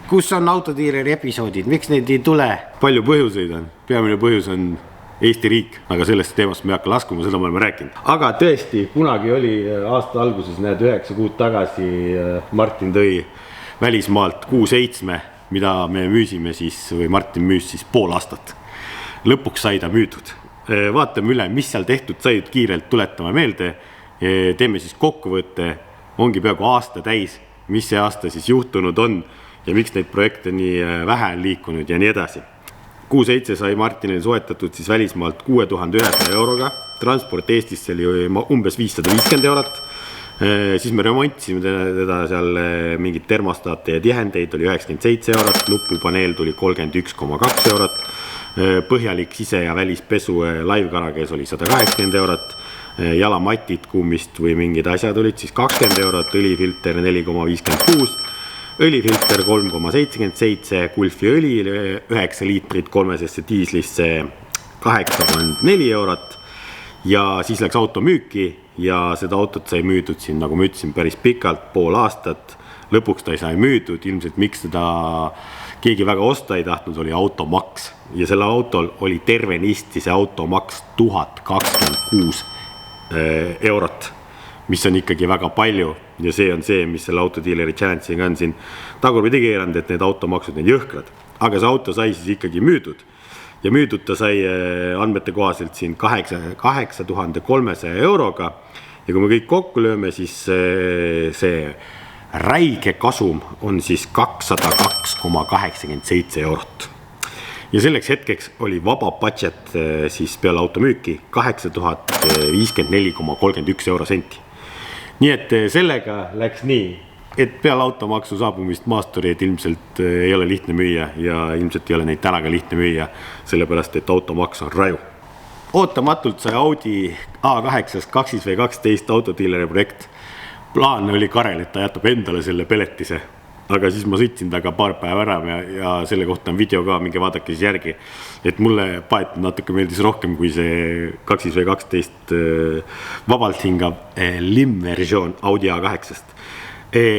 kus on autodiileri episoodid, miks neid ei tule? Palju põhjuseid on, peamine põhjus on Eesti riik, aga sellest teemast me ei hakka laskuma, seda me oleme rääkinud. Aga tõesti, kunagi oli aasta alguses, 9 kuud tagasi Martin tõi välismaalt Q7, mida me müüsime siis, või Martin müüs siis pool aastat. Lõpuks sai ta müüdud. Vaatame üle, mis seal tehtud sai, kiirelt tuletame meelde. Teeme siis kokkuvõtte, ongi peaaegu aasta täis, mis see aasta siis juhtunud on ja miks neid projekte nii vähe on liikunud ja nii edasi. Q7 sai Martinile soetatud siis välismaalt 6100 euroga, transport Eestisse oli umbes 550 eurot, siis me remontisime teda seal mingid termostaate ja tihendeid oli 97 eurot, nupupaneel tuli 31,2 eurot, põhjalik sise- ja välispesu live-karakees oli 180 eurot, jalamatid kummist või mingid asjad olid siis 20 eurot, õlifilter 4,56, õlifilter 3,77, Gulfi õli 9 liitrit 3-sesse diislisse 84 eurot ja siis läks auto müüki ja seda autot sai müüdud siin, nagu ma ütlesin, päris pikalt, pool aastat. Lõpuks ta ei sai müüdud, ilmselt miks seda keegi väga osta ei tahtnud, oli automaks ja selle autol oli tervenisti see automaks 1026 eurot, mis on ikkagi väga palju ja see on see, mis selle autodiileri challenge'iga on siin tagurpidi keeranud, et need automaksud need jõhkrad. Aga see auto sai siis ikkagi müüdud ja müüdud ta sai andmete kohaselt siin 8300 euroga ja kui me kõik kokku lööme, siis see räige kasum on siis 202,87 eurot. Ja selleks hetkeks oli vaba budget siis peale automüüki 8054,31 eurosenti. Nii et sellega läks nii, et peale automaksu saabumist maastureid ilmselt ei ole lihtne müüa ja ilmselt ei ole neid tänaga lihtne müüa, sellepärast et automaks on raju. Ootamatult sai Audi A8 2V12 autodiileri projekt. Plaan oli Karel, et ta jätab endale selle peletise. Aga siis ma sõitsin taga paar päeva ära ja selle kohta on video ka, minge vaadake siis järgi. Et mulle paetud natuke meeldis rohkem kui see 2V12 vabalt hingav lim-versioon Audi A8-st.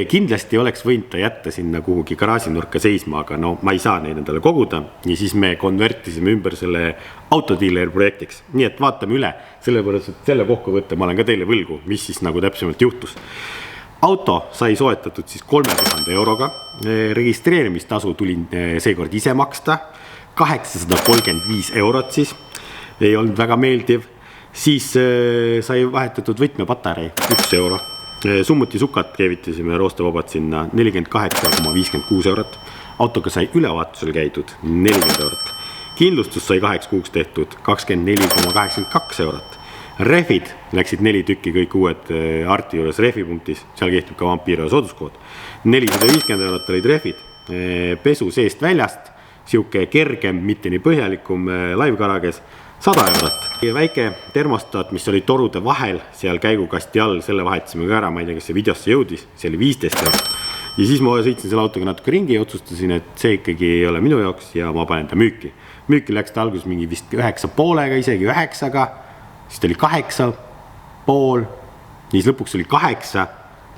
Kindlasti oleks võinud ta jätta sinna kuhugi garaasinurka seisma, aga no ma ei saa neid endale koguda ja siis me konvertisime ümber selle autodiileri projektiks. Nii et vaatame üle, sellepärast et selle kokkuvõtte ma olen ka teile võlgu, mis siis nagu täpsemalt juhtus. Auto sai soetatud siis 3000 euroga, registreerimistasu tulin seekord ise maksta, 835 eurot siis, ei olnud väga meeldiv, siis sai vahetatud võtmepatarei 1 euro, summuti sukat keevitasime roostevabad sinna 48,56 eurot, autoga sai ülevaatusel käidud 40 eurot, kindlustus sai 8 kuuks tehtud 24,82 eurot, Rehvid läksid 4 tükki kõik uued Arti juures rehvipunktis, seal kehtib ka vampiiröö sooduskood. 450 eurot olid rehvid, pesu seest väljast, siuke kergem, mitte nii põhjalikum live-karages, 100 eurot. Väike termostaat, mis oli torude vahel, seal käigukasti all, selle vahetasime ka ära, ma ei tea, kas see videosse jõudis, see oli 15 eurot. Ja siis ma sõitsin selle autoga natuke ringi ja otsustasin, et see ikkagi ei ole minu jaoks ja ma panen ta müüki. Müüki läks ta algus mingi vist 9,5-ga, isegi 9-ga. Siis oli 8,5, siis lõpuks oli 8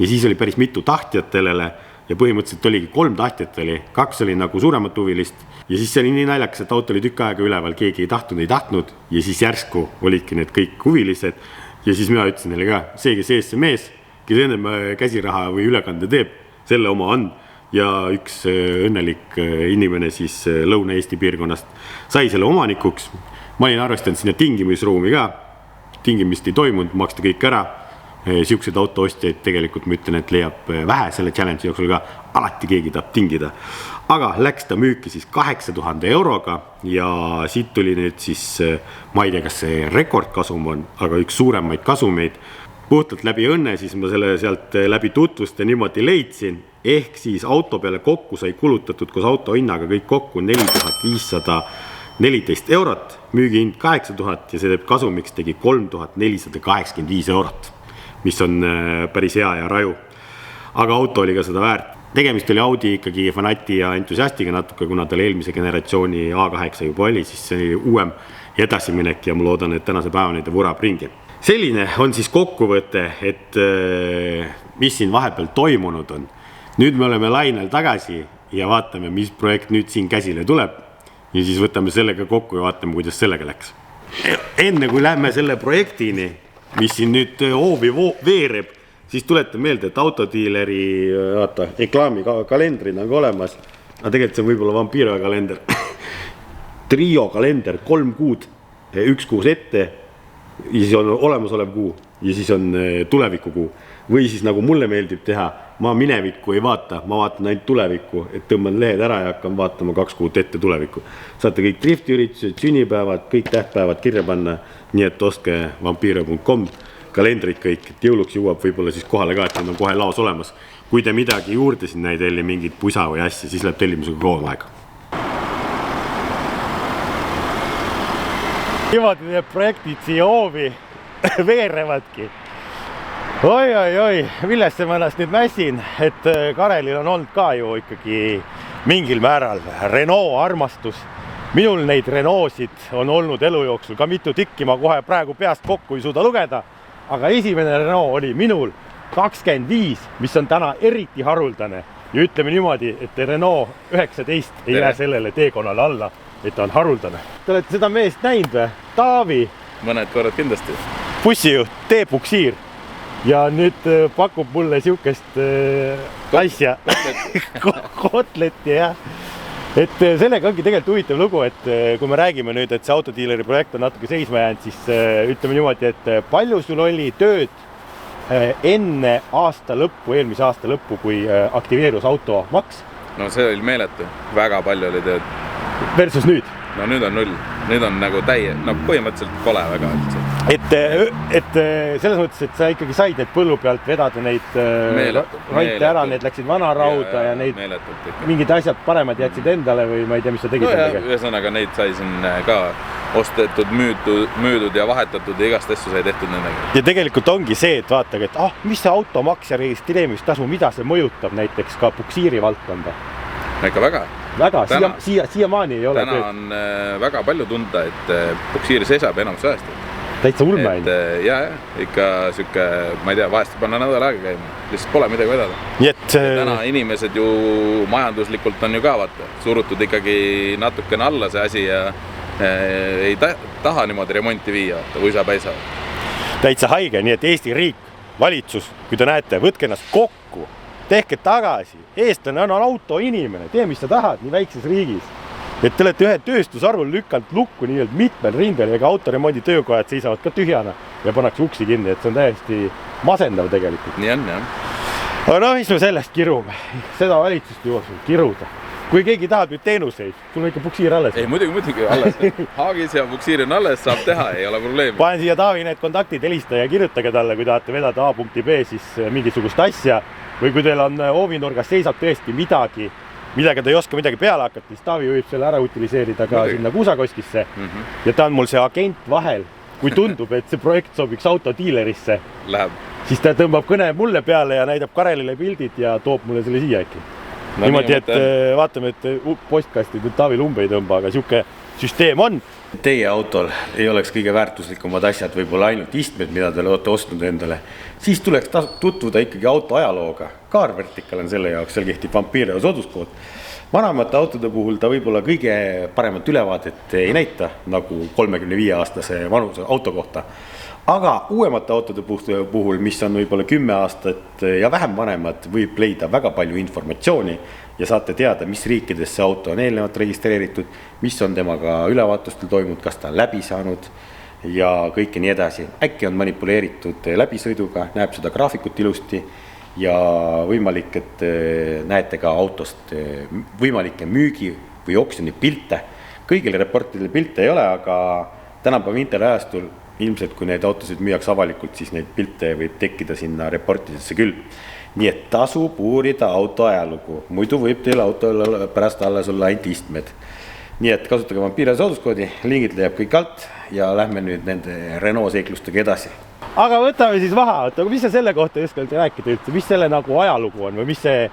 ja siis oli päris mitu tahtjat sellele ja põhimõtteliselt oligi 3 tahtjat oli, 2 oli nagu suuremat huvilist ja siis see oli nii naljakas, et auto oli tükk aega üleval, keegi ei tahtnud ja siis järsku olidki need kõik huvilised ja siis mina ütlesin neile ka, see, kes ees see mees, kes ennem käsiraha või ülekande teeb, selle oma on ja üks õnnelik inimene siis Lõuna-Eesti piirkonnast sai selle omanikuks, ma olin arvestanud sinna tingimisruumi ka, tingimist ei toimunud, maksta kõik ära. Siuksed autoostjaid tegelikult ma ütlen, et leiab vähe selle challenge jooksul ka, alati keegi tahab tingida. Aga läks ta müüki siis 8000 euroga ja siit tuli nüüd siis, ma ei tea, kas see rekordkasum on, aga üks suuremaid kasumeid. Puhtalt läbi õnne, siis ma selle sealt läbi tutvuste niimoodi leidsin, ehk siis auto peale kokku sai kulutatud koos auto hinnaga kõik kokku 4514 eurot, müügihind 8000 ja see teeb kasumiks tegi 3485 eurot, mis on päris hea ja raju. Aga auto oli ka seda väärt. Tegemist oli Audi ikkagi fanati ja entusiastiga natuke, kuna tal eelmise generatsiooni A8 juba oli, siis see oli uuem edasiminek ja ma loodan, et tänase päevani ta vurab ringi. Selline on siis kokkuvõte, et mis siin vahepeal toimunud on. Nüüd me oleme lainel tagasi ja vaatame, mis projekt nüüd siin käsile tuleb. Ja siis võtame sellega kokku ja vaatame, kuidas sellega läks. Enne kui lähme selle projektini, mis siin nüüd hoovi veereb, siis tuletan meelde, et autodiileri reklaami kalendrid on olemas. Aga tegelikult see on võib-olla Vampiro kalender. Trio kalender, 3 kuud, 1 kuus ette, ja siis on olemasolev kuu ja siis on tulevikukuu. Või siis nagu mulle meeldib teha, ma minevikku ei vaata, ma vaatan ainult tulevikku, et tõmban lehed ära ja hakkan vaatama 2 kuud ette tulevikku. Saate kõik driftiüritused, sünnipäevad, kõik tähtpäevad kirja panna, nii et ostke vampiro.com kalendrid kõik, et jõuluks jõuab võib-olla siis kohale ka, et need on kohe laos olemas. Kui te midagi juurde sinna ei telli, mingit pusa või asja, siis läheb tellimusega koon aega. Niimoodi need projektid siia hoovi veerevadki. Oi, millesse ma ennast nüüd mässin, et Karelil on olnud ka ju ikkagi mingil määral Renault armastus. Minul neid Renaultsid on olnud elu jooksul ka mitu tükki, ma kohe praegu peast kokku ei suuda lugeda, aga esimene Renault oli minul 25, mis on täna eriti haruldane. Ja ütleme niimoodi, et Renault 19 ei jää sellele teekonnale alla, et ta on haruldane. Te olete seda meest näinud või? Taavi. Mõned korrad kindlasti. Bussijuht, T-Puksiir. Ja nüüd pakub mulle siukest asja. Kotletti, jah. Et sellega ongi tegelikult huvitav lugu, et kui me räägime nüüd, et see autodiileri projekt on natuke seisma jäänud, siis ütleme niimoodi, et palju sul oli tööd enne aasta lõppu, eelmise aasta lõppu, kui aktiveerus automaks? No see oli meeletu. Väga palju oli tööd. Versus nüüd? No nüüd on 0. Nüüd on nagu põhimõtteliselt pole väga üldse. Et selles mõttes, et sa ikkagi said need põllu pealt vedada neid raite ära, need läksid vanarauda ja neid mingid asjad paremad jätsid endale või ma ei tea, mis sa tegid? No ja ühesõnaga neid sai siin ka ostetud, müüdud ja vahetatud ja igast asju sai tehtud nendega. Ja tegelikult ongi see, et vaatage, et mis see automaks ja registreerimistasu, mida see mõjutab näiteks ka Puksiiri valdkonda? Ikka väga. Väga, siiamaani ei ole täna on väga palju tunda, et Puksiir seisab enamus ajast. Täitsa ulme ainult. Ja, ikka süke, ma ei tea, vahest panna nädal aega käima. Lihtsalt pole midagi vedada. Täna inimesed ju majanduslikult on ju ka vaata. Surutud ikkagi natukene alla see asi ja ei taha niimoodi remonti viia, vaata, uisa-päisa. Täitsa haige, nii et Eesti riik, valitsus, kui te näete, võtke ennast kokku, tehke tagasi. Eestlane on autoinimene, tee mis sa tahad nii väikses riigis. Et te olete ühe tööstusarvul lükkanud lukku nii mitmel rindel, ega autoremondi töökojad seisavad ka tühjana ja pannakse uksi kinni, et see on täiesti masendav tegelikult. Nii on, jah. Aga no, mis me sellest kirume? Seda valitsust jõuab kiruda. Kui keegi tahab nüüd teenuseid, sul on ikka Puksiir alles. Ei, muidugi alles. Haagis ja Puksiir on alles, saab teha, ei ole probleemi. Panen siia Taavi need kontaktid, helista ja kirjutage talle, kui tahate vedada A.B siis mingisugust asja. Või kui teil on hoovinurgas seisab tõesti midagi, millega ta ei oska midagi peale hakata, siis Taavi võib selle ära utiliseerida ka sinna kuusakoskisse. Ja ta on mul see agent vahel. Kui tundub, et see projekt sobiks autodiilerisse, siis ta tõmbab kõne mulle peale ja näidab Karelile pildid ja toob mulle selle siia äkki. Niimoodi, et vaatame, et postkastid nüüd Taavil umbe ei tõmba, aga siuke süsteem on. Teie autol ei oleks kõige väärtuslikumad asjad, võib-olla ainult istmed, mida te olete ostnud endale. Siis tuleks tutvuda ikkagi auto ajalooga. Car Vertical on selle jaoks, seal kehtib Vampiro sooduskood. Vanemate autode puhul ta võib-olla kõige paremat ülevaadet ei näita, nagu 35-aastase vanuse auto kohta. Aga uuemate autode puhul, mis on võib-olla 10 aastat ja vähem vanemad, võib leida väga palju informatsiooni ja saate teada, mis riikides see auto on eelnevalt registreeritud, mis on temaga ülevaatustel toimunud, kas ta on läbi saanud ja kõike nii edasi. Äkki on manipuleeritud läbisõiduga, näeb seda graafikut ilusti ja võimalik, et näete ka autost võimalikke müügi või oksjoni pilte. Kõigil reportidel pilte ei ole, aga tänapäeva interajastul ilmselt, kui need autosid müüaks avalikult, siis neid pilte võib tekkida sinna reportidesse küll. Nii et tasub uurida auto ajalugu, muidu võib teil autol pärast alles olla ainult istmed. Nii et kasutage Vampiro sooduskoodi, lingid leiab kõik alt ja lähme nüüd nende Renault seiklustega edasi. Aga võtame siis vaha, mis see selle kohta ei oskalt rääkida üldse, mis selle nagu ajalugu on või mis see,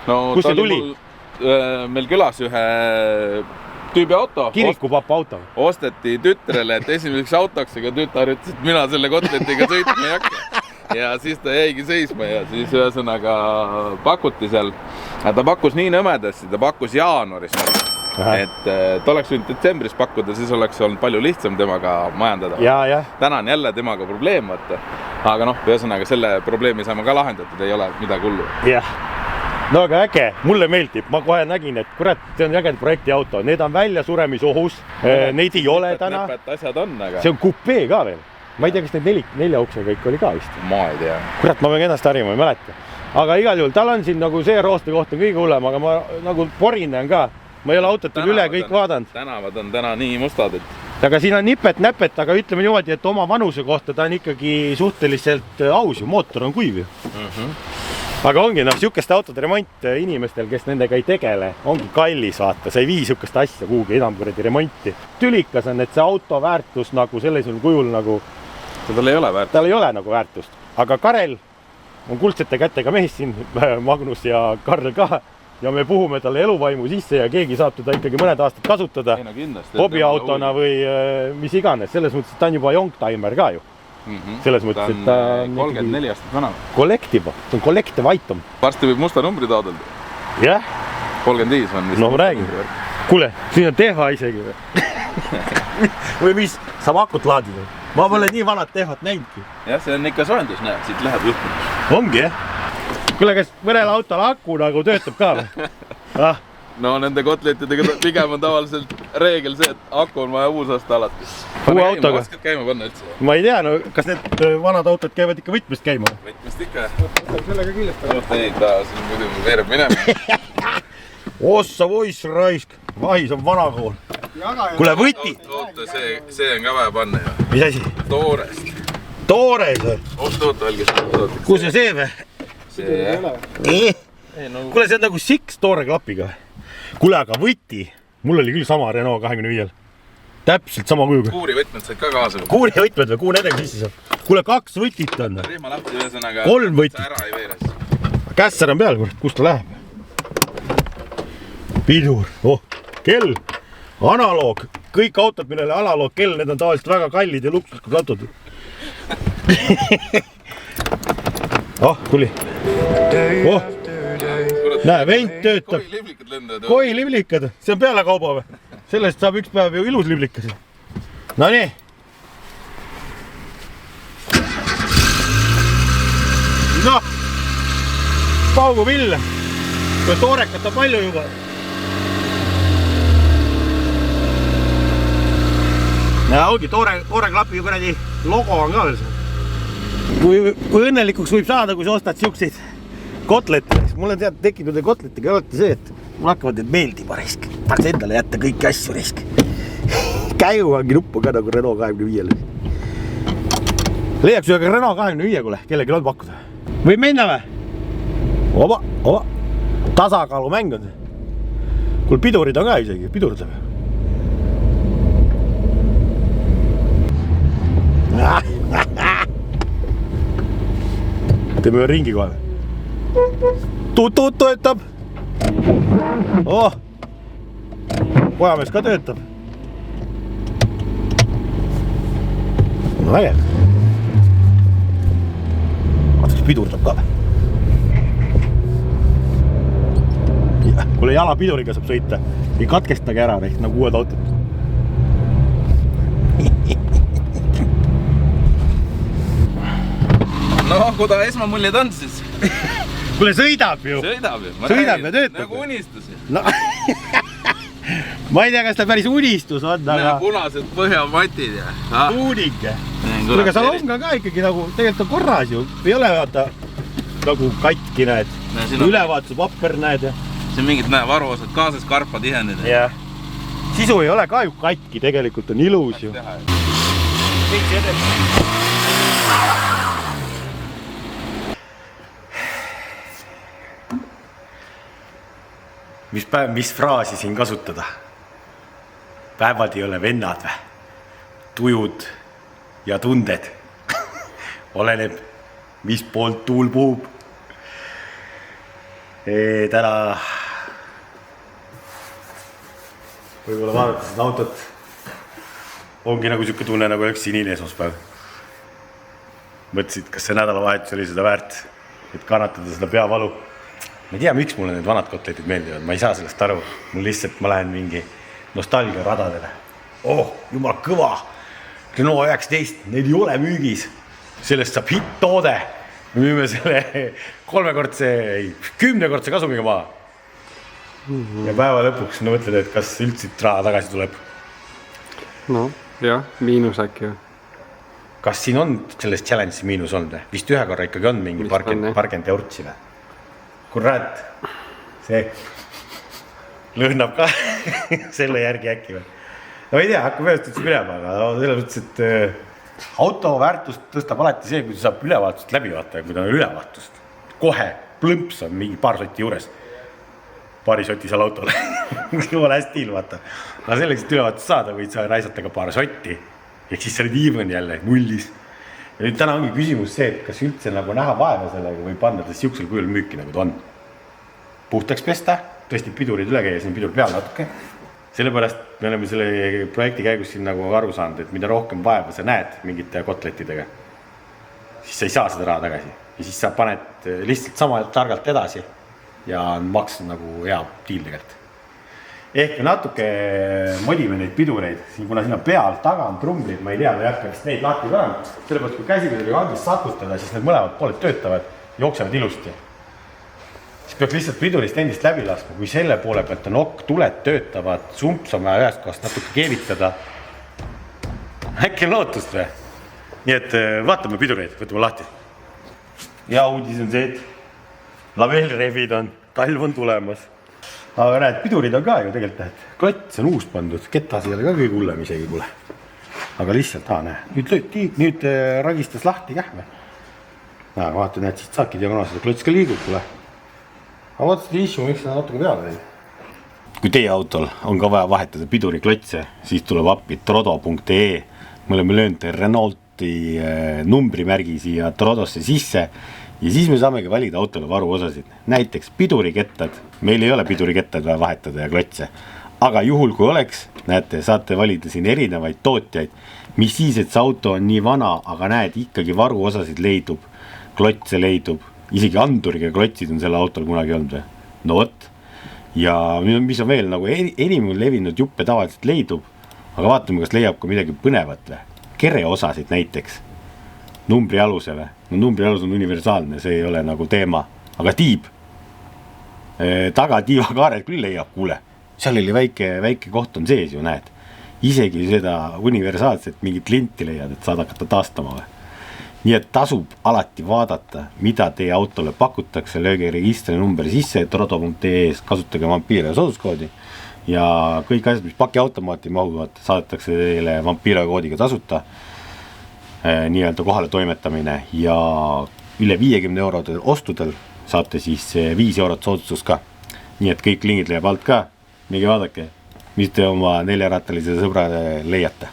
kus see tuli? Meil külas ühe tüübi auto. Kirikupapa auto. Osteti tütrele, et esimeseks autoks, aga tütar ütles, et mina selle kotletiga sõitma ei hakka. Ja siis ta jäigi seisma ja siis ühesõnaga pakuti seal. ta pakkus nii nõmedasti, ta pakkus jaanuaris. Et ta oleks võinud detsembris pakkuda, siis oleks olnud palju lihtsam temaga majandada. Täna on jälle temaga probleem, vaata. Aga noh, ühesõnaga selle probleemi saame ka lahendatud, ei ole midagi hullu. Jah. No aga äge, mulle meeldib, ma kohe nägin, et kurat, see on äge projektiauto, need on välja suremisohus, neid ei ole täna. Asjad on, aga... See on kupee ka veel. Ma ei tea, kas need 4 ukse kõik oli ka vist. Ma ei tea. Kurat, ma pean ennast harima, ei mäleta. Aga igal juhul, tal on siin nagu see rooste koht on kõige hullem, aga ma nagu porinen ka. Ma ei ole autotel üle kõik vaadanud. Tänavad on täna nii mustad, et... Aga siin on nipet-näpet, aga ütleme niimoodi, et oma vanuse kohta ta on ikkagi suhteliselt aus ju, mootor on kuiv ju. Aga ongi, siukeste autode remont inimestel, kes nendega ei tegele, ongi kallis vaata, sa ei vii siukest asja kuhugi enam kuradi remonti. Tülikas on, et see auto väärtus nagu sellisel kujul nagu... Tal ei ole väärtust. Tal ei ole nagu väärtust. Aga Karel on kuldsete kätega mees siin, Magnus ja Karl ka. Ja me puhume talle eluvaimu sisse ja keegi saab teda ikkagi mõned aastad kasutada hobiautona või mis iganes. Selles mõttes, et ta on juba youngtimer ka ju. Selles mõttes, et ta on 34 aastat vana. Kollektiv, see on kollektiv item. Varsti võib musta numbri taodelda. Jah. 35 on vist. No ma räägin. Kuule, siin on TH isegi või? Või mis? Saab akut laadida. Ma pole nii vanad TH-t näinudki. Jah, see on ikka soendus, näe, siit läheb juhtumine. Ongi, jah? Kuule, kas mõnel autol aku nagu töötab ka või? No nende kotletidega pigem on tavaliselt reegel see, et aku on vaja uusaasta alati. Uue autoga? Oskad käima panna üldse? Ma ei tea, no kas need vanad autod käivad ikka võtmest käima? Võtmest ikka. Sellega küljest. Ei, ta siin muidu veereb minema. Ossa voiss raisk. Vahis on vana kool. Kuule, võti! Oota, see on ka vaja panna ju. Mis asi? Toorest. Toores või? Oota, valgis. Kus see või? See ei ole. Kuule, see on nagu Six toore klapiga. Kuule, aga võti. Mul oli küll sama Renault 25-l. Täpselt sama kujuga. Kuurivõtmed said ka kaasa. Kuurivõtmed või? Kuhu nendega sisse saab? Kuule, 2 võtit on. Rihma lahti ühesõnaga. 3 võtit. Ära ei veeres. Kässar on peal, kus ta läheb? Pidur. Kell. Analoog. Kõik autod, millele analoog kell, need on tavaliselt väga kallid ja luksuslikud autod. Tuli. Näe, vent töötab. Koiliblikad lendavad. Koiliblikad. See on peale kauba või? Sellest saab üks päev ju ilus liblikas. No nii. Noh. Paugu vill. Kui toorekat on palju juba. Ja ongi toore klapi kuradi logo on ka veel see. Kui õnnelikuks võib saada, kui sa ostad siukseid kotlette. Mul on tekkinud kotletiga alati see, et mul hakkavad need meeldima risk. Tahaks endale jätta kõiki asju risk. Käivangi nuppu ka nagu Renault 25-l. Leiaks ühega Renault 25, kuule, kellegi on pakkuda. Võib minna või? Oba. Tasakaalu mäng on see. Kuule, pidurid on ka isegi, pidurdab. Teeme ühe ringi kohe. Tuut töötab. Pojamees ka töötab. No äge. Vaata, kas pidurdab ka. Kuule, jalapiduriga saab sõita. Ei katkestage ära, nagu uued autod. No, kui ta esmamuljed on, siis... Kuule, sõidab ju. Sõidab ju. Sõidab ja töötab. Nagu unistus. No. Ma ei tea, kas ta päris unistus on, aga... Punased põhjamatid ja... Tuuninge. Kuule, aga salong on ka ikkagi nagu... Tegelikult on korras ju. Ei ole vaata nagu katki, näed. Ülevaatus papper, näed. See on mingid varuosad kaasas, karpa tihendid. Jah. Sisu ei ole ka ju katki, tegelikult on ilus ju. Kõik edel. Mis fraasi siin kasutada? Päevad ei ole vennad või? Tujud ja tunded. Oleneb, mis poolt tuul puhub. Täna võib-olla vaadata seda autot. Ongi nagu siuke tunne, nagu oleks sinine esmaspäev. Mõtlesid, kas see nädalavahetus oli seda väärt, et kannatada seda peavalu. ma ei tea, miks mulle need vanad kotletid meeldivad, ma ei saa sellest aru. Mul lihtsalt, ma lähen mingi nostalgia radadele. Jumal kõva. Renault 19, need ei ole müügis. Sellest saab hitt-toode. Me müüme selle 10-kordse kasumiga maha. Ja päeva lõpuks mõtled, et kas üldse raha tagasi tuleb. No, jah, miinus äkki. Kas siin on selles challenge'is miinus olnud? Vist ühe korra ikkagi on mingi parkend eurtsi või? Kurat, see lõhnab ka selle järgi äkki või? No ei tea, hakkab ühest üldse minema, aga selles mõttes, et auto väärtust tõstab alati see, kui ta saab ülevaatust läbi vaata ja kui ta on ülevaatust. Kohe plõmps on mingi paar sotti juures. Paari soti seal autole. Jumala hästi ilmata. Aga selleks, et ülevaatust saada, võid sa raisata ka paar sotti. Ehk siis sa olid even jälle nullis. Ja nüüd täna ongi küsimus see, et kas üldse nagu näha vaeva sellega või panna ta siuksel kujul müüki nagu ta on. Puhtaks pesta, tõesti pidurid üle käia, siin pidur peal natuke. Sellepärast me oleme selle projekti käigus siin nagu aru saanud, et mida rohkem vaeva sa näed mingite kotletidega, siis sa ei saa seda raha tagasi. Ja siis sa paned lihtsalt sama targalt edasi ja maks nagu hea diil tegelikult. Ehk natuke modime neid pidureid, kuna siin on peal, taga on trumblid, ma ei tea, ma ei hakka vist neid lahti panema. Sellepärast, kui käsipiduriga andist sakutada, siis need mõlemad pooled töötavad, jooksevad ilusti. Siis peaks lihtsalt pidurist endist läbi laskma, kui selle poole pealt on tuled töötavad, sumps on vaja ühest kohast natuke keevitada. Äkki on lootust või? Nii et vaatame pidureid, võtame lahti. Ja uudis on see, et lavellrevid on, talv on tulemas. Aga näed, pidurid on ka ju tegelikult, et klots on uus pandud, ketas ei ole ka kõige hullem isegi kuule. Aga lihtsalt, näe, nüüd ragistas lahti kähme. Vaata, näed, siit saabki diagonaalselt, klots ka liigub kuule. Aga vaata seda issue, miks seda natuke peale teid. Kui teie autol on ka vaja vahetada piduriklotse, siis tuleb appi trodo.ee. Me oleme löönud Renaulti numbrimärgi siia Trodosse sisse. Ja siis me saamegi valida autole varuosasid. Näiteks pidurikettad. Meil ei ole pidurikettad vaja vahetada ja klotse. Aga juhul kui oleks, näete, saate valida siin erinevaid tootjaid. Mis siis, et see auto on nii vana, aga näed, ikkagi varuosasid leidub. Klotse leidub. Isegi anduriga klotsid on selle autol kunagi olnud või? No võt. Ja mis on veel, nagu enim levinud juppe tavaliselt leidub. Aga vaatame, kas leiab ka midagi põnevat või? Kereosasid näiteks. Numbri aluse või? No numbri alus on universaalne, see ei ole nagu teema. Aga tiib. Taga tiivakaared küll leiab, kuule. Seal oli väike koht on sees ju, näed. Isegi seda universaalset mingit linti leiad, et saad hakata taastama või. Nii et tasub alati vaadata, mida teie autole pakutakse. Lööge registri number sisse, trodo.ee, kasutage Vampiro sooduskoodi. Ja kõik asjad, mis pakiautomaati mahuvad, saadetakse teile Vampiro koodiga tasuta. Nii-öelda kohale toimetamine ja üle 50 eurode ostudel saate siis 5 eurot soodustus ka. Nii et kõik lingid leiab alt ka. Minge vaadake, mis te oma 4-rattalise sõbrade leiate.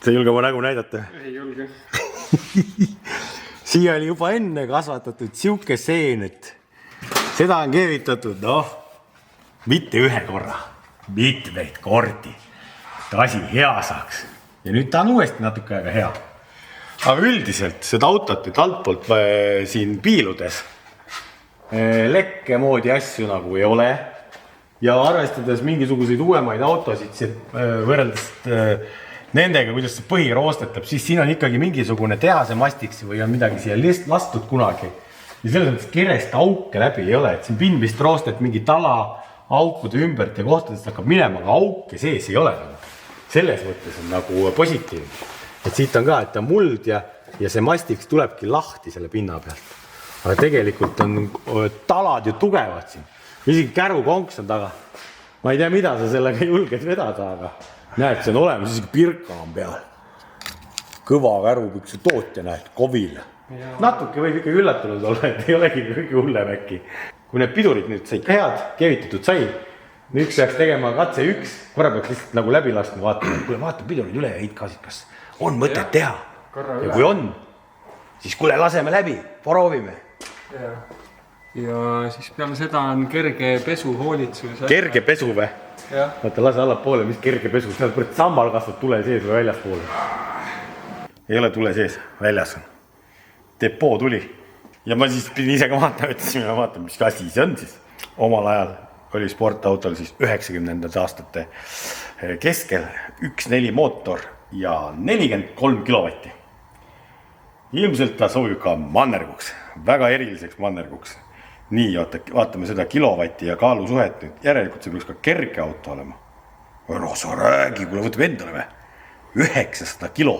Sa ei julge oma nägu näidata? Ei julge. Siia oli juba enne kasvatatud siuke seenet. Seda on keevitatud, mitte ühe korra, mitmeid kordi. Et asi hea saaks. Ja nüüd ta on uuesti natuke aega hea. Aga üldiselt seda autot, et altpoolt siin piiludes lekke moodi asju nagu ei ole. Ja arvestades mingisuguseid uuemaid autosid võrreldes nendega, kuidas see põhi roostetab, siis siin on ikkagi mingisugune tehase mastiks või on midagi siia lastud kunagi. Ja selles mõttes kerest auke läbi ei ole, et siin pinvist roostet mingi tala aukude ümbert ja kohtadest hakkab minema, aga auke sees ei ole. Selles mõttes on nagu positiivne. Et siit on ka, et ta muld ja see mastiks tulebki lahti selle pinna pealt. Aga tegelikult on talad ju tugevad siin. Isegi kärukonks on taga. Ma ei tea, mida sa sellega julged vedada, aga näed, see on olemas, isegi pirka on peal. Kõva kärupükse tootja näed, Kovil. natuke võib ikka üllatunud olla, et ei olegi kõige hullem äkki. Kui need pidurid nüüd said head, kevitatud sai, nüüd peaks tegema katse 1, korra peaks lihtsalt nagu läbi laskma vaatama, kuule vaata pidurid üle ja heitgaasid, kas on mõtet teha. Ja kui on, siis kuule laseme läbi, proovime. Ja siis peale seda on kerge pesu hoolitsus. Kerge pesu või? Vaata, lase allapoole, mis kerge pesu, seda põrd sambal kasvab tule sees või väljas poole. Ei ole tule sees, väljas on. Depot tuli. Ja ma siis pidin ise ka vaatama, ütlesin vaatama, mis asi see on siis. Omal ajal oli sportautol siis 90. aastate keskel 1.4 mootor ja 43 kilovatti. Ilmselt ta sobib ka mannerguks, väga eriliseks mannerguks. Nii, vaatame seda kilovatti ja kaalusuhet nüüd. Järelikult see peaks ka kerge auto olema. No sa räägi, kuule võtab endale või? 900 kilo.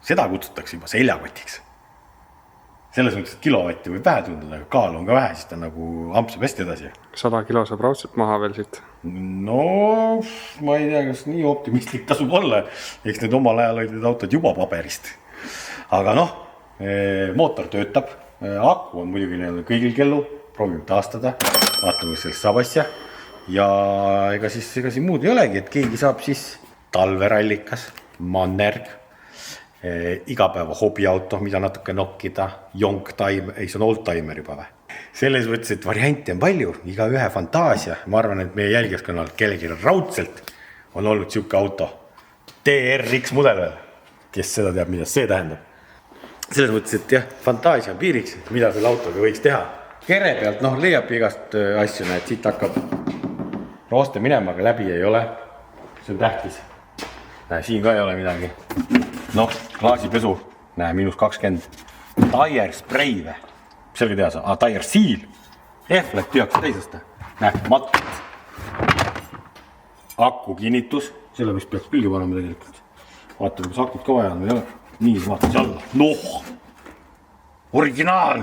Seda kutsutakse juba seljakotiks. Selles mõttes, et kilovatti võib vähe tundida, aga kaalu on ka vähe, siis ta nagu ampsab hästi edasi. 100 kilo saab raudselt maha veel siit. No, ma ei tea, kas nii optimistlik tasub olla. Eks need omal ajal olid need autod juba paberist. Aga noh, mootor töötab, aku on muidugi kõigil kellu, proovime taastada, vaatame, kas sellest saab asja. Ja ega siis muud ei olegi, et keegi saab siis talverallikas, mannerg, igapäeva hobiauto, mida natuke nokkida, young-timer, ei see on old-timer juba või. Selles võttes, et varianti on palju, iga ühe fantaasia. Ma arvan, et meie jälgijaskanal kellelgi raudselt on olnud siuke auto. TRX mudel veel, kes seda teab, mida see tähendab. Selles mõttes, et jah, fantaasia on piiriks, mida selle autoga võiks teha. Kere pealt, leiab igast asju, näed, siit hakkab rooste minema, aga läbi ei ole. See on tähtis. Siin ka ei ole midagi. Klaasipesu, -20. Tire spray või? Selge teha sa? Tire seal. F-läk tühjaks teisesta. Matt. Aku kinnitus. Selle vist peaks pilgi panema tegelikult. Vaatame, kas akut ka vaja on või ei ole. Nii, vaatame see alla. Originaal.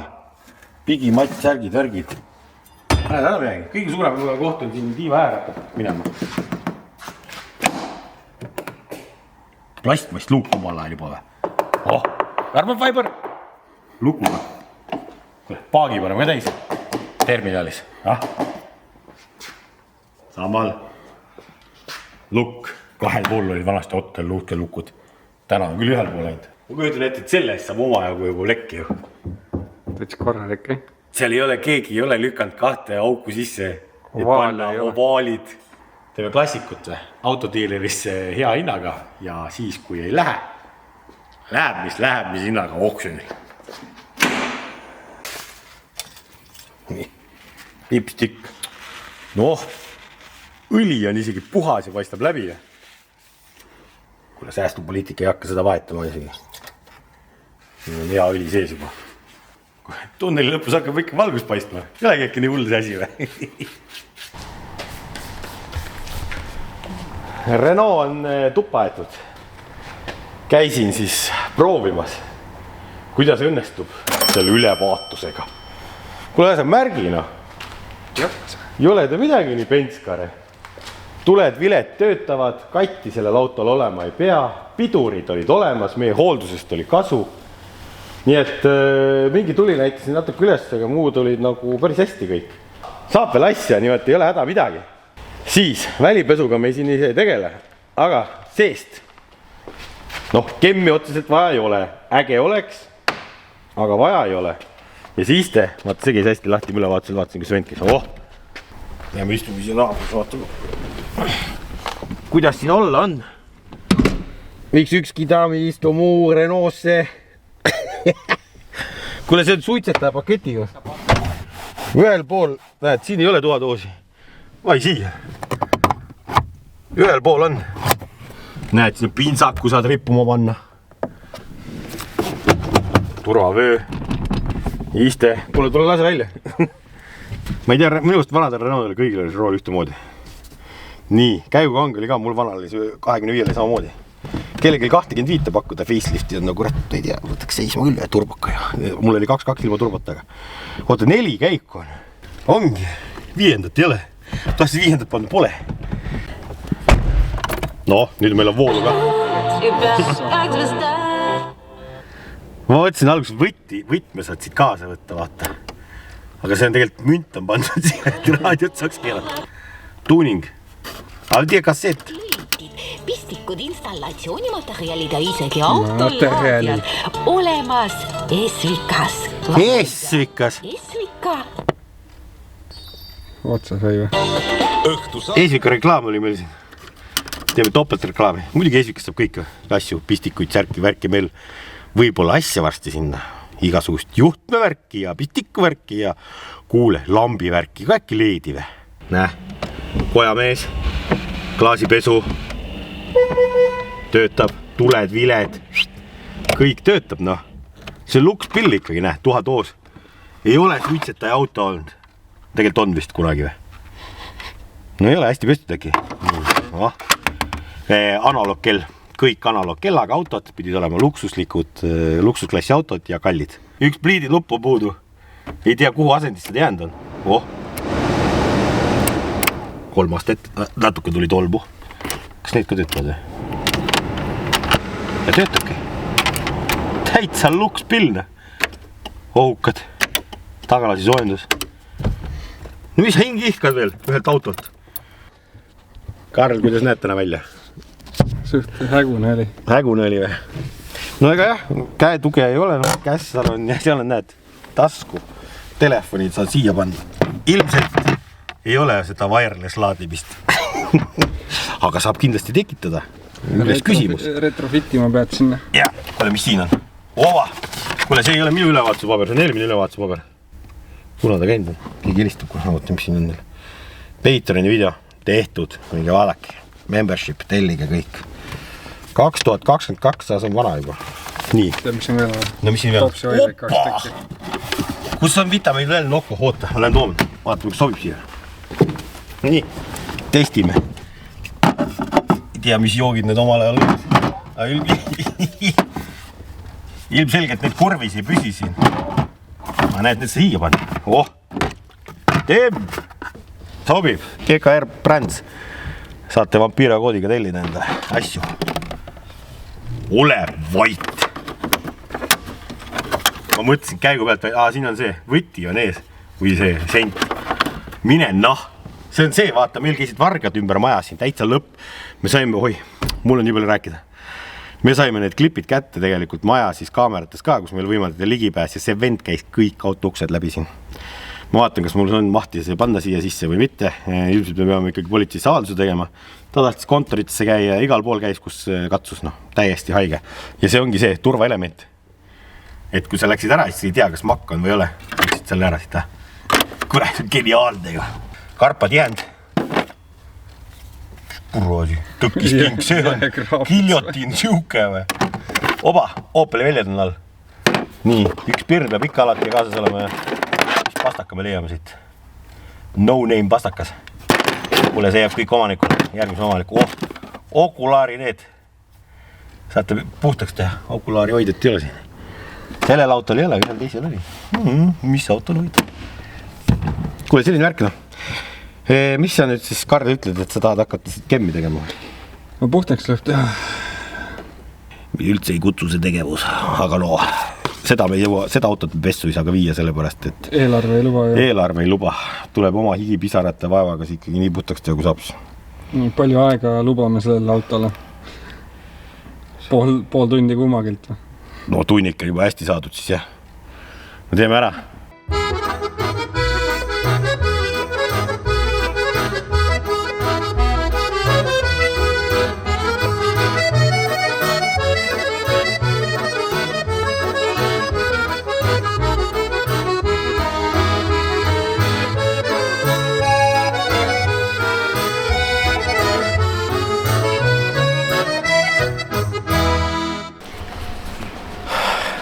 Pigi, matt, särgid, värgid. Ära räägi. Kõige suurem koht on siin tiiva äär hakkab minema. Plastmast luuk omal ajal juba või? Carbon fiber. Lukuga. Paagi paneme ka täis. Terminalis. Samal. Lukk. 2 pool olid vanasti hotel luuhkel lukud. Täna on küll 1 pool ainult. Ma kujutan ette, et selle eest saab omajagu juba lekki ju. Täitsa korralik, eh? Seal ei ole, keegi ei ole lükanud 2 auku sisse. Ovaalid. Teeme klassikut või? Autodiilerisse hea hinnaga ja siis, kui ei lähe, mis hinnaga oksjonil. Nii, lipstikk. Õli on isegi puhas ja paistab läbi. Kuule, säästupoliitika ei hakka seda vahetama isegi. Siin on hea õli sees juba. Tunneli lõpus hakkab ikka valgus paistma. Ei olegi äkki nii hull see asi või? Renault on tuppa aetud. Käisin siis proovimas, kuidas õnnestub selle ülevaatusega. Kuule, see on märgina. Ei ole ta midagi nii penskare. Tuled, vilet töötavad, katti sellel autol olema ei pea. Pidurid olid olemas, meie hooldusest oli kasu. Nii et mingi tuli näitasin natuke üles, aga muud olid nagu päris hästi kõik. Saab veel asja, nii et ei ole häda midagi. Siis välipesuga me siin ise ei tegele, aga seest. Kemmi otseselt vaja ei ole. Äge oleks, aga vaja ei ole. Ja siis vaata, see käis hästi lahti ülevaatusel, vaatasin, kas vend käis. Ja me istume siin naabris, vaatame. Kuidas siin olla on? Miks ükski daami istu muu Renault'sse? Kuule, see on suitsetaja paketiga. Ühel pool, näed, siin ei ole tuhatoosi. Vai siia. Ühel pool on. Näed, siin pinsaku saad rippuma panna. Turvavöö. Iste. Kuule, tule lase välja. Ma ei tea, minust vanadel Renault'il kõigil oli rool ühte moodi. Nii, käigukang oli ka, mul vanal oli 25 samamoodi. Kellegil 25 pakkuda facelifti on nagu kurat, ei tea, võtaks seisma küll ja turbaka ja mul oli 2 ilma turbataga. Oota, 4 käiku on. Ongi, 5. ei ole. Tahtsin 5. panna, pole. Nüüd meil on voolu ka. ma mõtlesin alguses võtme saad siit kaasa võtta, vaata. Aga see on tegelikult münt on pandud siia, et raadiot saaks keelata. Tuuning. Aldia kassett. Pistikud, installatsioonimaterjalid ja isegi autolaadial olemas Esvikas. Esvikas. Esvika. Otsa sai või? Esvika reklaam oli meil siin. Teeme topeltreklaami. Muidugi Esvikas saab kõik asju, pistikuid, särki, värki meil. Võib-olla asja varsti sinna. Igasugust juhtmevärki ja pistikuvärki ja kuule, lambivärki, ka äkki leedi või? Näe, kojamees, klaasipesu, töötab, tuled, viled, kõik töötab, noh. See on lukspill ikkagi, näe, 1000 doos. Ei ole suitsetaja auto olnud. Tegelikult on vist kunagi või? No ei ole, hästi pestud äkki. Analoogkell. Kõik analoogkellaga autod pidid olema luksuslikud, luksusklassi autod ja kallid. Üks pliidid luppu puudu. Ei tea, kuhu asendist seda jäänud on. 3 aastat, natuke tuli tolbu. Kas neid ka töötavad või? Ja töötabki. Täitsa lukspilne. Ohukad. Tagalasi soojendus. No mis hingi ihkad veel ühelt autolt? Karl, kuidas näed täna välja? Suht hägune oli. Hägune oli või? No ega jah, käetuge ei ole, no kässar on ja seal on, näed, tasku. Telefonid saad siia panna. Ilmselt ei ole seda wireless laadimist. Aga saab kindlasti tekitada. Üles küsimus. Retrofittima pead sinna. Jah, kuule, mis siin on? Ova! Kuule, see ei ole minu ülevaatuspaber, see on eelmine ülevaatuspaber. Kuna ta käinud on? Keegi helistab, kui vaata, mis siin on neil. Patreoni video tehtud, minge vaadake. Membership, tellige kõik. 2022, see on vana juba. Nii. Tead, mis on veel? No mis siin veel? Topsi oile 2 tükki. Kus on vitamiin veel nokku? Oota, olen toonud. Vaatame, kus sobib siia. Nii, testime. Ei tea, mis joogid need omal ajal olid. Ilmselgelt need kurvis ei püsi siin. Ma näed, need siia panna. Teeb. Sobib. GKR Brands. Saate vampiira koodiga tellida enda asju. Ole vait. Ma mõtlesin käigu pealt, siin on see, võti on ees. Või see sent. Mine noh. See on see, vaata, meil käisid vargad ümber maja siin, täitsa lõpp. Me saime, mul on nii palju rääkida. Me saime need klipid kätte tegelikult maja siis kaamerates ka, kus meil võimaldada ligipääs ja see vend käis kõik autouksed läbi siin. Ma vaatan, kas mul on mahti see panna siia sisse või mitte. Ilmselt me peame ikkagi politseisse avalduse tegema. Ta tahtis kontoritesse käia, igal pool käis, kus katsus, täiesti haige. Ja see ongi see turvaelement. Et kui sa läksid ära, siis ei tea, kas makk on või ole. Läksid selle ära siit. Kurat, see on geniaalne ju. Karpad jäänd. Purroasi. Tõkkis king, see on giljotiin siuke või. Oba, Opeli väljad on all. Nii, üks pirn peab ikka alati kaasas olema ja pastaka me leiame siit. No name pastakas. Kuule, see jääb kõik omanikule, järgmise omaniku. Okulaari need. Saate puhtaks teha, okulaari hoidjat ei ole siin. Sellel autol ei ole, aga seal teisel oli. Mis autol hoid? Kuule, selline värk, noh. Mis sa nüüd siis, Karl, ütled, et sa tahad hakata kemmi tegema? Ma puhtaks lõhb teha. Üldse ei kutsu see tegevus, aga no, seda me ei jõua, seda autot pessu ei saa ka viia sellepärast, et eelarve ei luba. Eelarve ei luba. Tuleb oma higipisarate vaevaga ikkagi nii puhtaks teha, kui saab. Nii palju aega lubame sellele autole? Pool tundi kummagilt või? No tunnika juba hästi saadud siis, jah. Me teeme ära.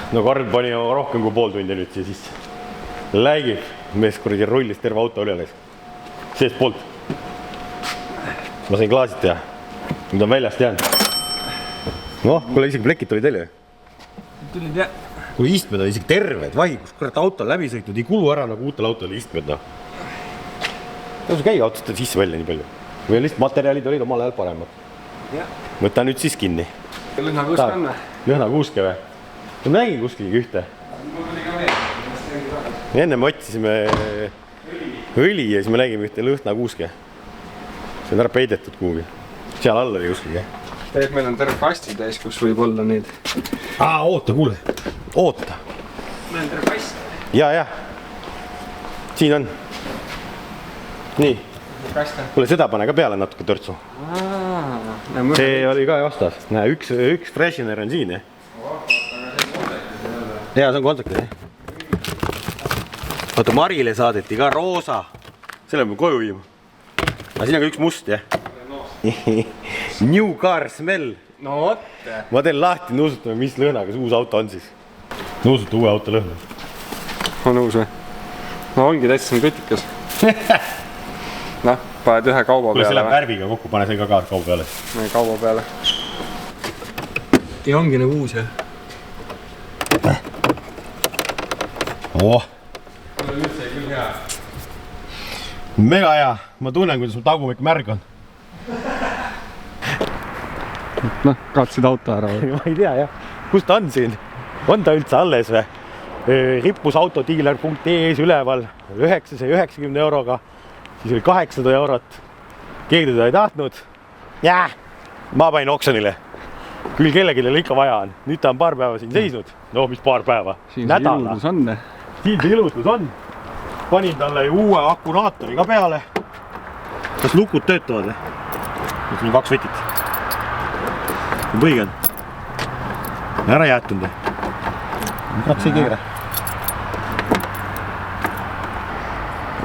No Karl pani rohkem kui pool tundi nüüd siis läigib. Mees kuradi rullis terve auto üle läks. Seest poolt. Ma sain klaasid teha. Nüüd on väljast jäänud. Noh, kuule isegi plekid tulid teile. Tulid jah. Kuule istmed on isegi terved. Vahi, kus kurat auto on läbi sõitnud. Ei kulu ära nagu uutel autole istmed. Tõusu käi autost sisse välja nii palju. Või lihtsalt materjalid olid omal ajal paremad. Võta nüüd siis kinni. Lõhnakuuske on või? Lõhnakuuske või? ma nägin kuskilgi ühte. Enne me otsisime õli ja siis me nägime ühte lõhnakuuske. See on ära peidetud kuhugi. Seal all oli kuskilgi. Tegelikult meil on terve kasti täis, kus võib olla neid. Oota, kuule. Oota. Meil on terve kast. Ja. Siin on. Nii. Kuule, seda pane ka peale natuke törtsu. See oli ka vastas. Näe, üks freshener on siin, jah. Jaa, see on kontaktis, jah. Oota, Marile saadeti ka roosa. Selle peame koju viima. Aga siin on ka üks must, jah. New car smell. No otte. Ma teen lahti, nuusutame, mis lõhnaga see uus auto on siis. Nuusuta uue auto lõhna. On uus või? No ongi täitsa on kütikas. Noh, paned ühe kauba kuule, peale. See läheb värviga kokku, pane see ka kauba peale. Kauba peale. Ja ongi nagu uus, jah? Nüüd sai küll hea. Mega hea. Ma tunnen, kuidas mu tagumik märg on. Noh, kaotsid auto ära või? Ma ei tea, jah. Kus ta on siin? On ta üldse alles või? Rippus autodealer.ee-s üleval 990 euroga. Siis oli 800 eurot. Keegi teda ei tahtnud. Jää! Ma panin oksjonile. Küll kellelgi ikka vaja on. Nüüd ta on paar päeva siin seisnud. No, mis paar päeva? Siin see ilutus on. Siin see ilutus on. Panin talle uue akuraatori ka peale. Kas lukud töötavad või? Siin on 2 võtit. Põige on. Ära jäetunud või? Kaks ei keera.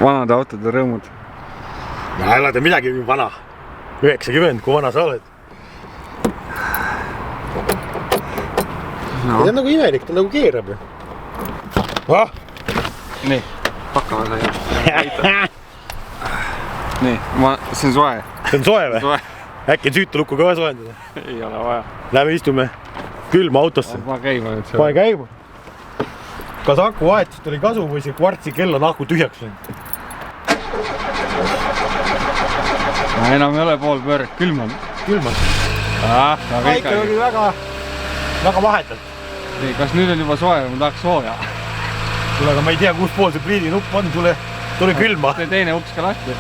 Vanade autode rõõmud. Ja älä te midagi vana. 90, kui vana sa oled. No. Ta on nagu imelik, ta nagu keerab ju. Nii, hakkame sai. Nii, see on soe. See on soe või? Äkki on süütu lukku ka soojendada? Ei ole vaja. Lähme istume külma autosse. Ma käima nüüd. Pane käima. Kas aku vahetust oli kasu või see kvartsi kell on aku tühjaks läinud? Enam ei ole pool pööret, külm on. Külm on. Ikka oli väga vahetalt. Nii, kas nüüd on juba soe või ma tahaks sooja? Tule, aga ma ei tea, kus pool see pliidinupp on, tule külma. See teine uks ka lahti.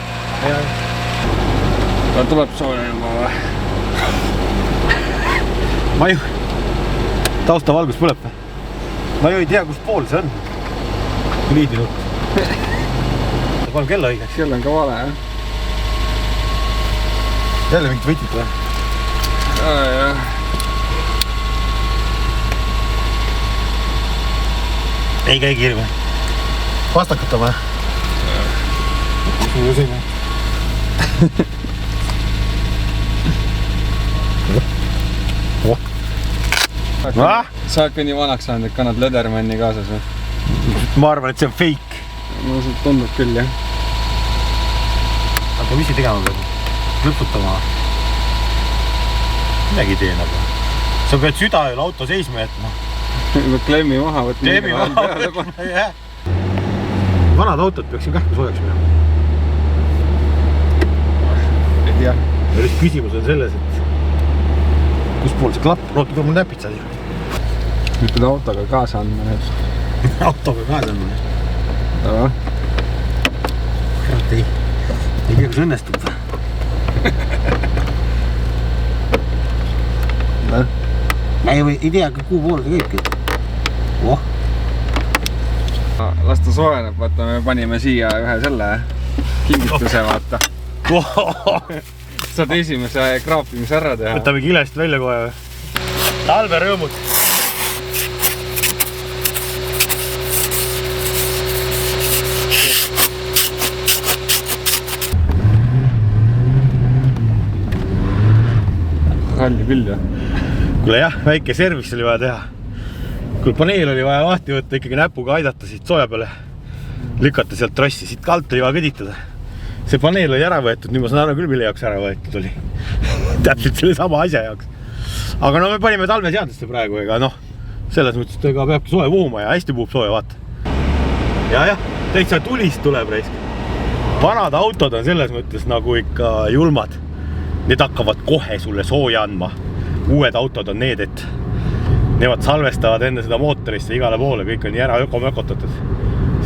Ta tuleb sooja juba või? Ma ju... Taustavalgus põleb või? Ma ju ei tea, kus pool see on. Pliidinupp. Paneme kella õigeks. Kell on ka vale, jah? Jälle mingit võtit või? Jah. Ei käi kiiri või? Vastakut on või? Sulle siin või? Sa oled ka nii vanaks saanud, et kannad Ledermanni kaasas või? Ma arvan, et see on fake. No see tundub küll, jah. Aga mis see tegema peab? Lõputama? Midagi tee nagu. Sa pead südaööl auto seisma jätma. Klemmi maha võtma. Klemmi maha võtma, jah. Vanad autod peaksin kähku soojaks minema. Ei tea. Ja nüüd küsimus on selles, et kus pool see klapp? Rooti, kui mul näpid saad ju. Nüüd pead autoga kaasa andma need. Autoga kaasa andma? Jah. Kurat, ei tea, kus õnnestub. Ei tea, kuhu poole see käibki. Las ta soojeneb, vaata, me panime siia ühe selle kingituse, vaata. Saad esimese kraapimise ära teha. Võtame kilest välja kohe või? Talve rõõmud. Halli küll, jah. Kuule jah, väike serviks oli vaja teha. Kuule paneel oli vaja lahti võtta, ikkagi näpuga aidata siit sooja peale. Lükata sealt trossi, siit kalt oli vaja kõditada. See paneel oli ära võetud, nüüd ma saan aru küll, mille jaoks ära võetud oli. Täpselt selle sama asja jaoks. Aga no me panime talveseadlesse praegu, ega noh, selles mõttes, et ega peabki soe vuhuma ja hästi puhub sooja, vaata. Ja, täitsa tulist tuleb reisk. Vanad autod on selles mõttes nagu ikka julmad. Need hakkavad kohe sulle sooja andma. Uued autod on need, et Nemad salvestavad enne seda mootorisse igale poole, kõik on nii ära ökotatud.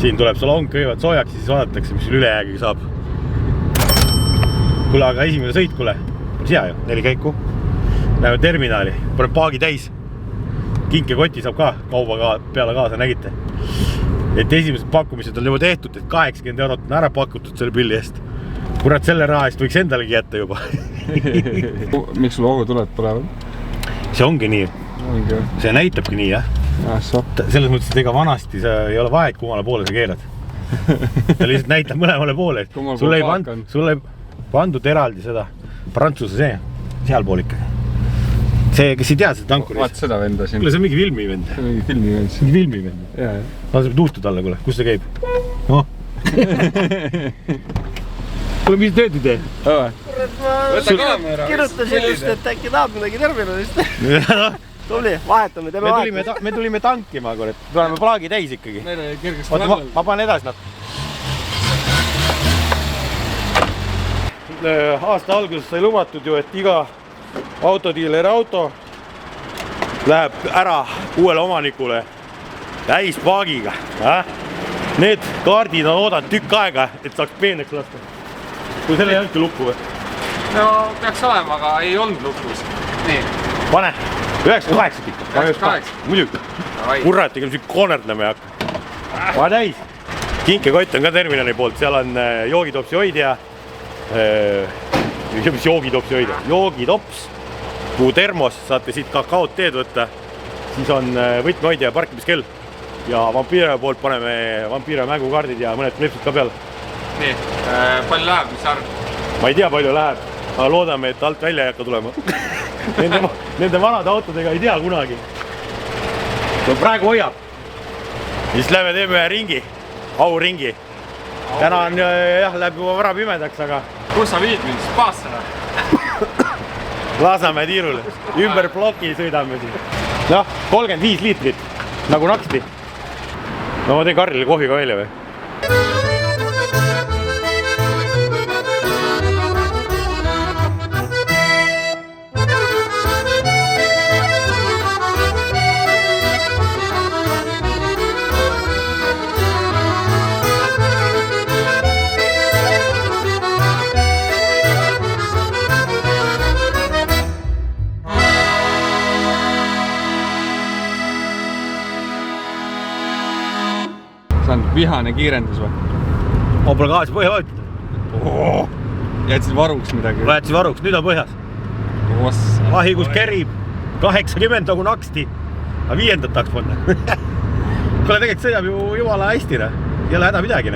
Siin tuleb salong kõivad soojaks, siis vaadatakse, mis ülejäägiga saab. Kuule, aga esimene sõit, kuule, hea ju, 4 käiku. Läheme terminaali, paneb paagi täis. Kinkekoti saab ka kauba peale kaasa, nägite. Et esimesed pakkumised on juba tehtud, et 80 € on ära pakutud selle pilli eest. Kurat, selle raha eest võiks endalegi jätta juba. Miks sul hoogutuled põlevad? See ongi nii. See näitabki nii, jah. Selles mõttes, et ega vanasti ei ole vahet, kumale poole sa keerad. Ta lihtsalt näitab mõlemale poole. Sul ei pandud eraldi seda prantsuse see, seal pool ikka. See, kes ei tea seda tankuris. Vaat seda venda siin. Kuule, see on mingi filmivend. Mingi filmivend. Ma saab tuustu talle, kuule. Kus see käib? Noh. Kuule, mis tööd ei tee? Võta kaamera. Kirjutasin just, et äkki tahab midagi terminalist. Tuli, vahetame, teeme vahetame. Me tulime tankima, kurat. Tuleme plaagi täis ikkagi. Ma panen edasi nad. Aasta alguses sai lubatud ju, et iga autodiileri auto läheb ära uuele omanikule täis paagiga. Need kaardid on oodanud tükk aega, et saaks peeneks lasta. Kui selle ei olnud lukku või? No peaks olema, aga ei olnud lukus. Nii. Pane, 98 ikka. 98? Muidugi. Kurat, ega siin koonerdame ei hakka. Pane täis. Kinkekott on ka terminali poolt, seal on joogitopsi hoidja. Mis joogitopsi hoidja? Joogitops, kuhu termos, saate siit kakaot teed võtta. Siis on võtmehoidja ja parkimiskell. Ja vampiire poolt paneme vampiire mängukaardid ja mõned klipsud ka peale. Nii, palju läheb, mis arv? Ma ei tea, palju läheb, aga loodame, et alt välja ei hakka tulema. Nende vanade autodega ei tea kunagi. Praegu hoiab. Siis lähme teeme ringi, auringi. Täna on jah, läheb juba vara pimedaks, aga... Kus sa viid mind? Spaassana? Lasame tiirule. Ümber ploki sõidame siin. Noh, 35 liitrit, nagu naksti. No ma teen Karlile kohviga välja või? Vihane kiirendus või? Ma pole gaasi põhja vajutada. Jätsid varuks midagi? Jätsin varuks, nüüd on põhjas. Vahigus kerib 80 nagu naksti. Aga 5. tahaks panna. Kuule, tegelikult sõidab ju jumala hästi. Ei ole häda midagi.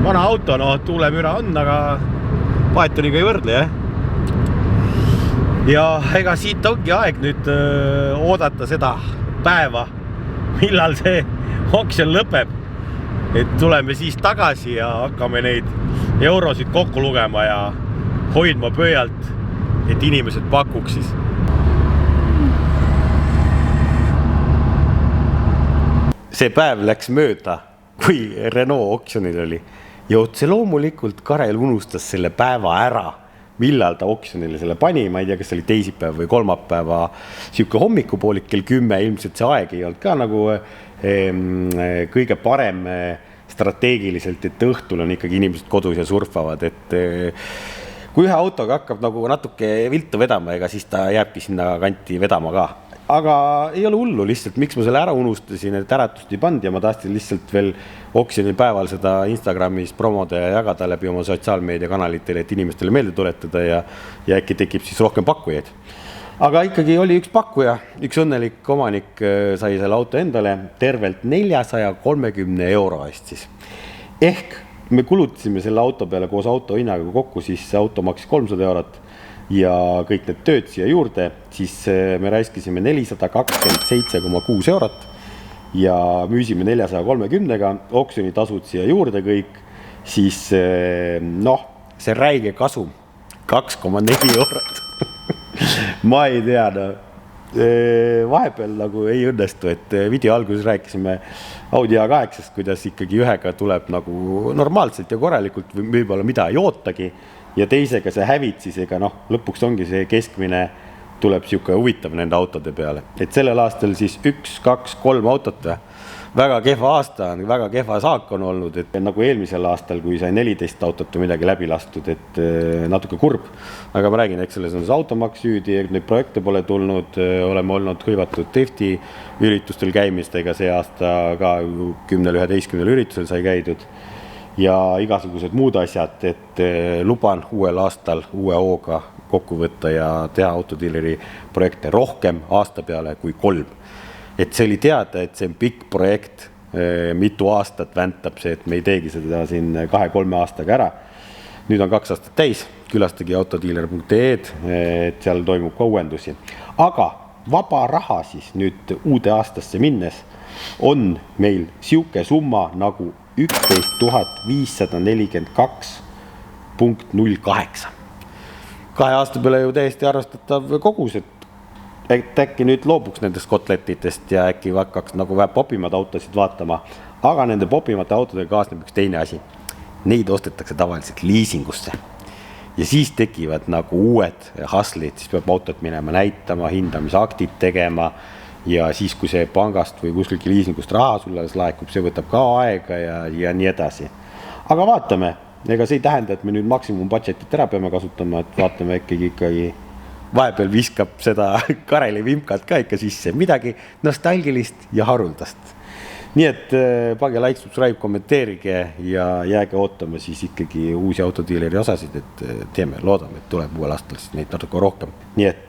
Vana auto, no tuulemüra on, aga paetoniga ei võrdle, jah. Ja ega siit ongi aeg nüüd oodata seda päeva, millal see oksjon lõpeb. Et tuleme siis tagasi ja hakkame neid eurosid kokku lugema ja hoidma pööjalt, et inimesed pakuks siis. See päev läks mööda, kui Renault oksjonil oli. Ja otse loomulikult Karel unustas selle päeva ära, millal ta oksjonile selle pani. Ma ei tea, kas oli teisipäev või kolmapäeva siuke hommikupoolik kell 10. Ilmselt see aeg ei olnud ka nagu kõige parem strateegiliselt, et õhtul on ikkagi inimesed kodus ja surfavad, et kui ühe autoga hakkab nagu natuke viltu vedama, ega siis ta jääbki sinna kanti vedama ka. Aga ei ole hullu lihtsalt, miks ma selle ära unustasin, et äratust ei pand ja ma tahtsin lihtsalt veel oksjoni päeval seda Instagramis promoda ja jagada läbi oma sotsiaalmeediakanalitele, et inimestele meelde tuletada ja äkki tekib siis rohkem pakkujaid. Aga ikkagi oli üks pakkuja, üks õnnelik omanik sai selle auto endale tervelt 430 € eest siis. Ehk me kulutasime selle auto peale koos auto hinnaga kokku, siis see auto maksis 300 € ja kõik need tööd siia juurde, siis me raiskisime 427,6 € ja müüsime 430-ga, oksjoni tasud siia juurde kõik, siis noh, see räige kasum 2,4 €. Ma ei tea, vahepeal nagu ei õnnestu, et video alguses rääkisime Audi A8-st, kuidas ikkagi ühega tuleb nagu normaalselt ja korralikult võib-olla mida ei ootagi ja teisega see hävid siis, ega noh, lõpuks ongi see keskmine tuleb siuke huvitav nende autode peale. Et sellel aastal siis 1, 2, 3 autot väga kehva aasta on, väga kehva saak on olnud, et nagu eelmisel aastal, kui sai 14 autot või midagi läbi lastud, et natuke kurb. Aga ma räägin, eks selles on see automaks süüdi, neid projekte pole tulnud, oleme olnud hõivatud drifti üritustel käimistega see aasta ka 10-11 üritusel sai käidud ja igasugused muud asjad, et luban uuel aastal uue hooga kokku võtta ja teha autodiileri projekte rohkem aasta peale kui 3. Et see oli teada, et see on pikk projekt, mitu aastat väntab see, et me ei teegi seda siin 2-3 aastaga ära. Nüüd on 2 aastat täis, külastagi autodiiler.ee-d, et seal toimub ka uuendusi. Aga vaba raha siis nüüd uude aastasse minnes on meil siuke summa nagu 11 542.08. 2 aasta peale ju täiesti arvestatav kogus, et äkki nüüd loobuks nendest kotletitest ja äkki hakkaks nagu vähe popimad autosid vaatama, aga nende popimate autodega kaasneb üks teine asi. Neid ostetakse tavaliselt liisingusse ja siis tekivad nagu uued hustlid, siis peab autot minema näitama, hindamisaktid tegema ja siis, kui see pangast või kuskilgi liisingust raha sulle laekub, see võtab ka aega ja nii edasi. Aga vaatame, ega see ei tähenda, et me nüüd maksimum budgetit ära peame kasutama, et vaatame ikkagi vahepeal viskab seda Kareli vimkat ka ikka sisse, midagi nostalgilist ja haruldast. Nii et pange like, subscribe, kommenteerige ja jääge ootama siis ikkagi uusi autodiileri osasid, et teeme, loodame, et tuleb uuel aastal siis neid natuke rohkem. Nii et